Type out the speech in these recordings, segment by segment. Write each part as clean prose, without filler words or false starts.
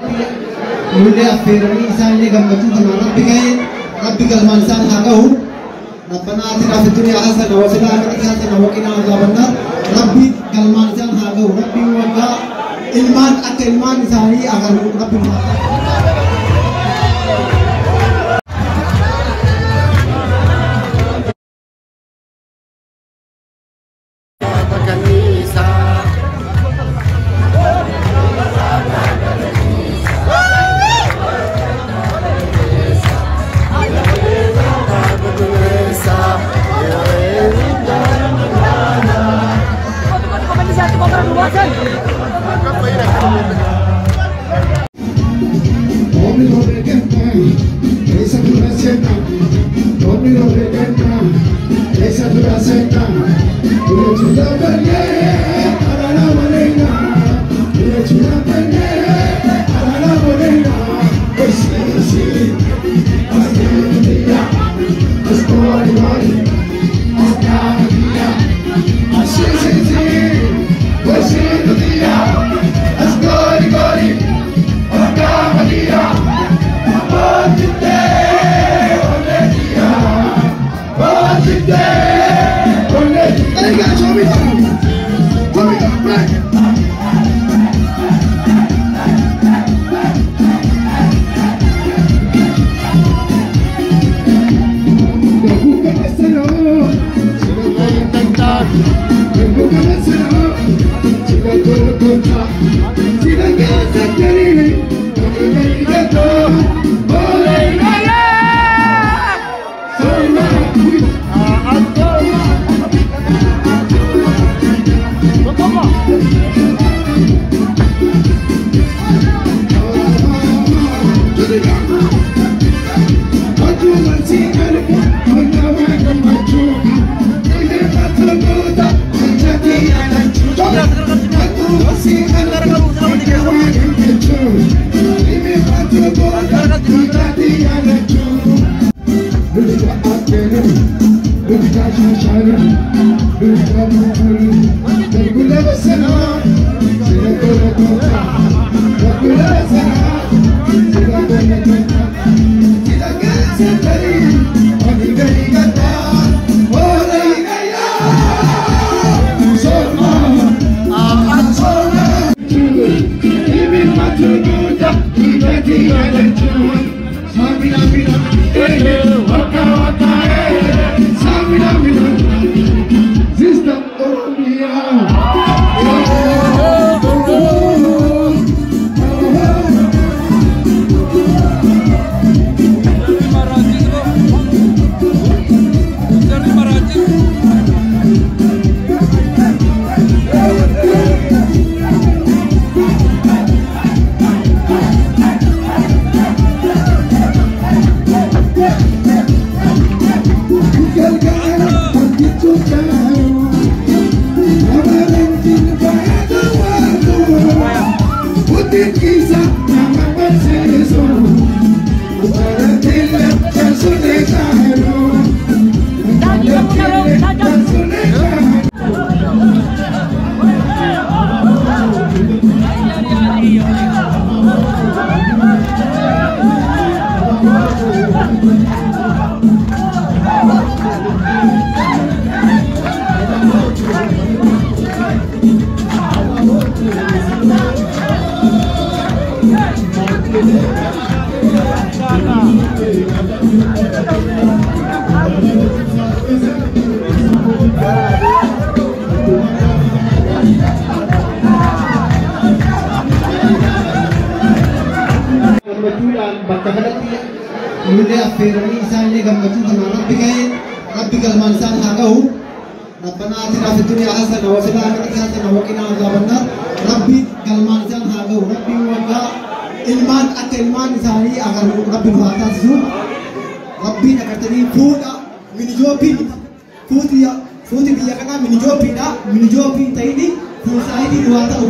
Mulai affeeranii isaanillee gammachuu kanaan rabbi ga'e rabbi galmaan isaan haa ga'u. Rabbana aatinaa fid dunyaa hasana wa fil aakhirati hasana wa qinaa azaaban naar. Rabbi galmaan isaan haa ga'u. Rabbi waggaa ilmaan akka ilmaan isaanii agaru rabbi haa mulai affeeranii isaanillee gammachuu kanaan rabbi ga'e rabbi galmaan isaan haa ga'u. Rabbana aatinaa fid dunyaa hasana wa fil aakhirati hasana wa qinaa azaaban naar. Rabbi galmaan isaan haa ga'u. Rabbi waggaa ilmaan akka ilmaan isaanii agaru rabbi haa taasisu. Rabbi agartanii fuudha minijoopiin fuuti biyya kanaa minijoopiidha. Minijoopiin ta'ini fuusaayitii waa ta'u.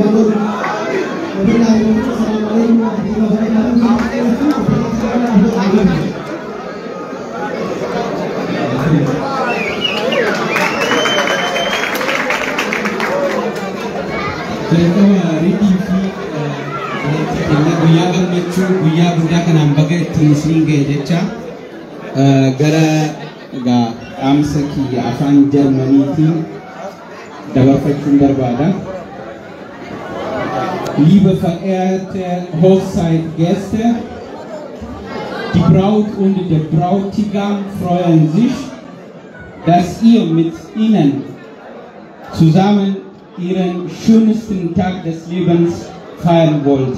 Thank you. Cidhaa Ridii guyyaa gammachuu guyyaa guddaa kanaan baga ittiin isin ga'e jecha gara dhaamsa kiyya afaan Jarmaniitiin dabarfachuun barbaada. Liebe verehrte Hochzeitgäste, die Braut und der Bräutigam freuen sich, dass ihr mit ihnen zusammen ihren schönsten Tag des Lebens feiern wollt.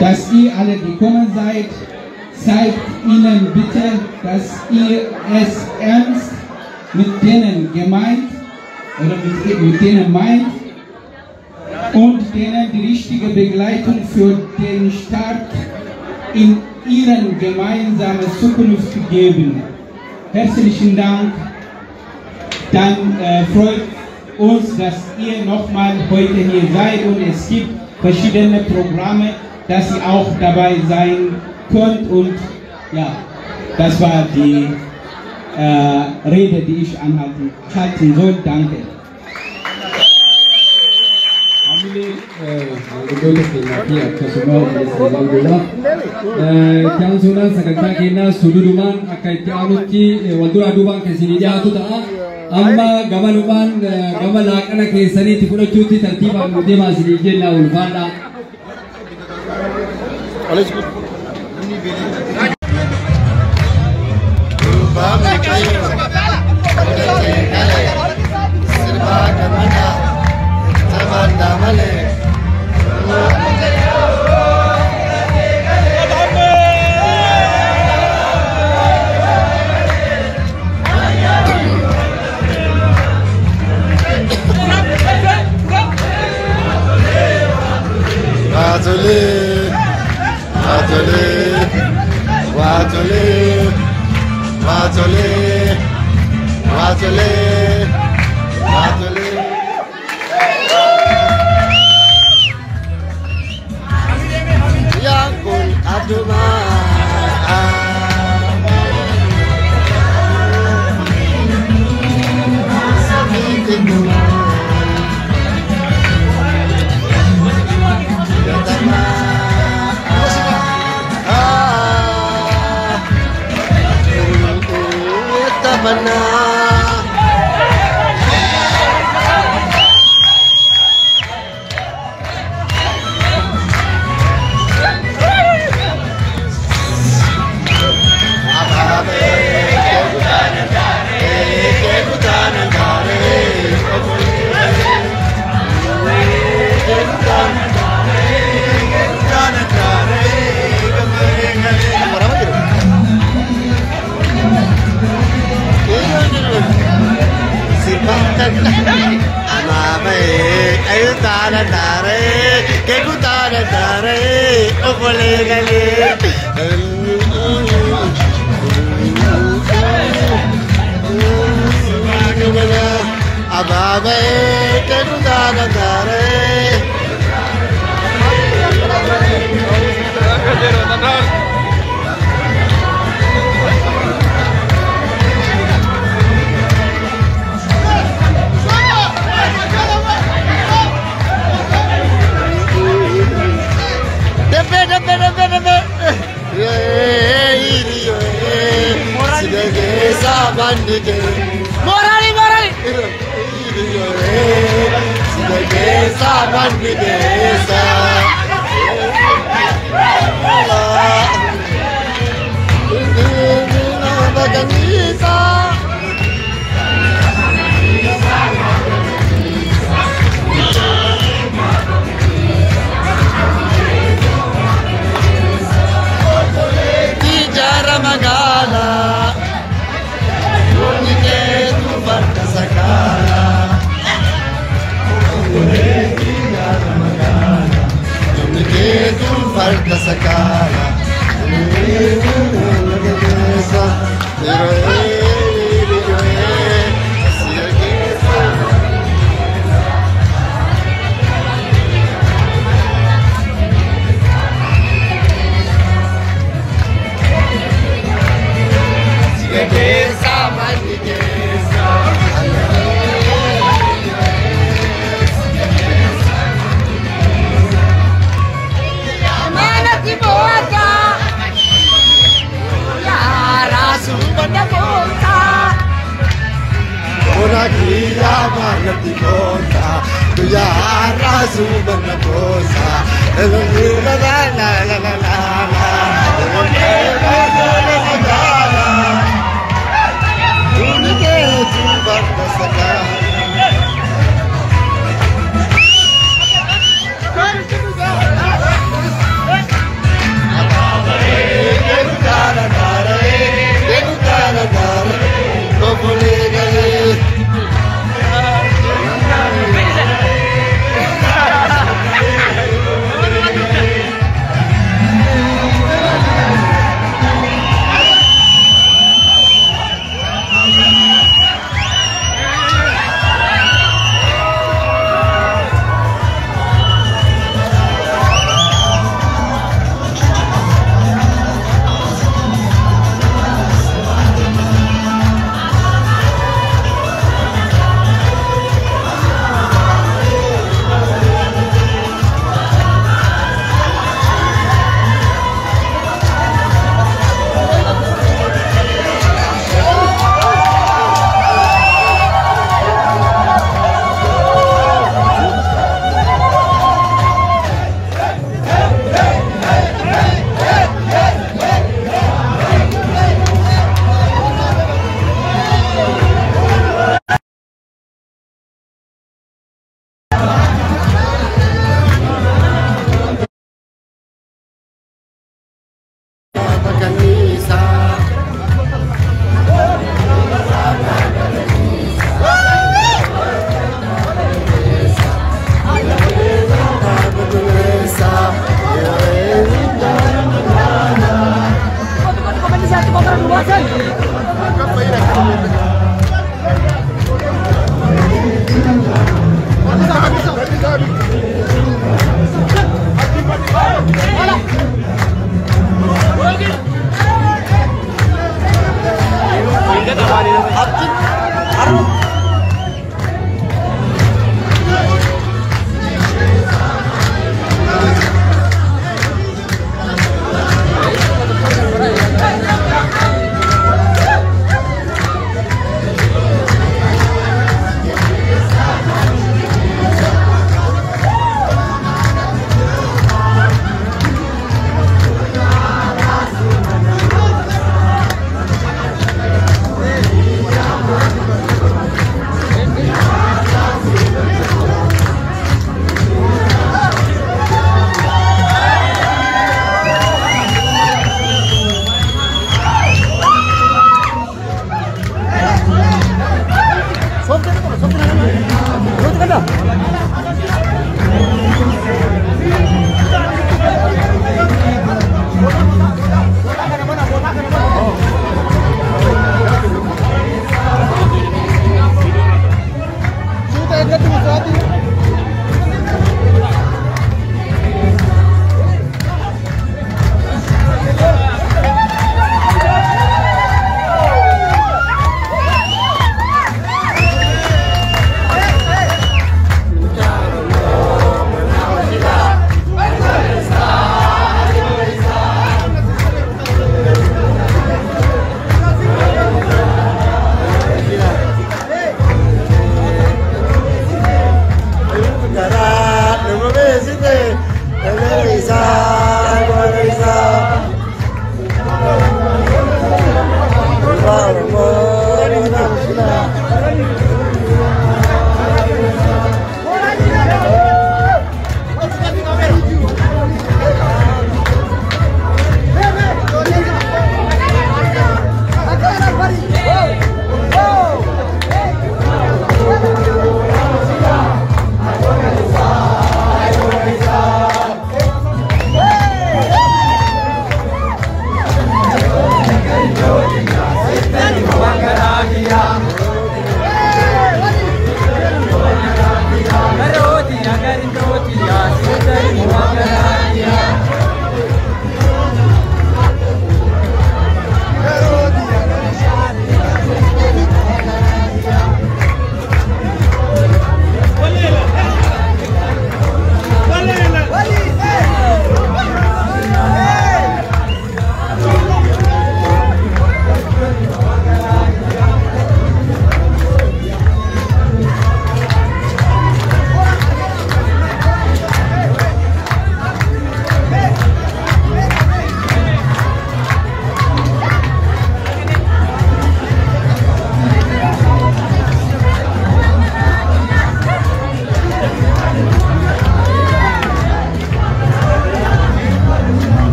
Dass ihr alle gekommen seid, zeigt ihnen bitte, dass ihr es ernst mit denen gemeint oder mit denen meint und denen die richtige Begleitung für den Start in ihren gemeinsamen Zukunft geben. Herzlichen Dank. Dann freut uns, dass ihr nochmal heute hier seid und es gibt verschiedene Programme, dass ihr auch dabei sein könnt und ja, das war die Rede, die ich halten soll. Danke. Kan sunan sagantaa keenyaa sududumaan akka itti aanutti walduraa duubaan keessanii dhiyaatu ta'a. Amma gamanumaan gama laaqana keessaniitti fudhachuutti tartiibaan nu deemaa isinii jennaa ulfaadha. Sumana kosa, la la la la la la.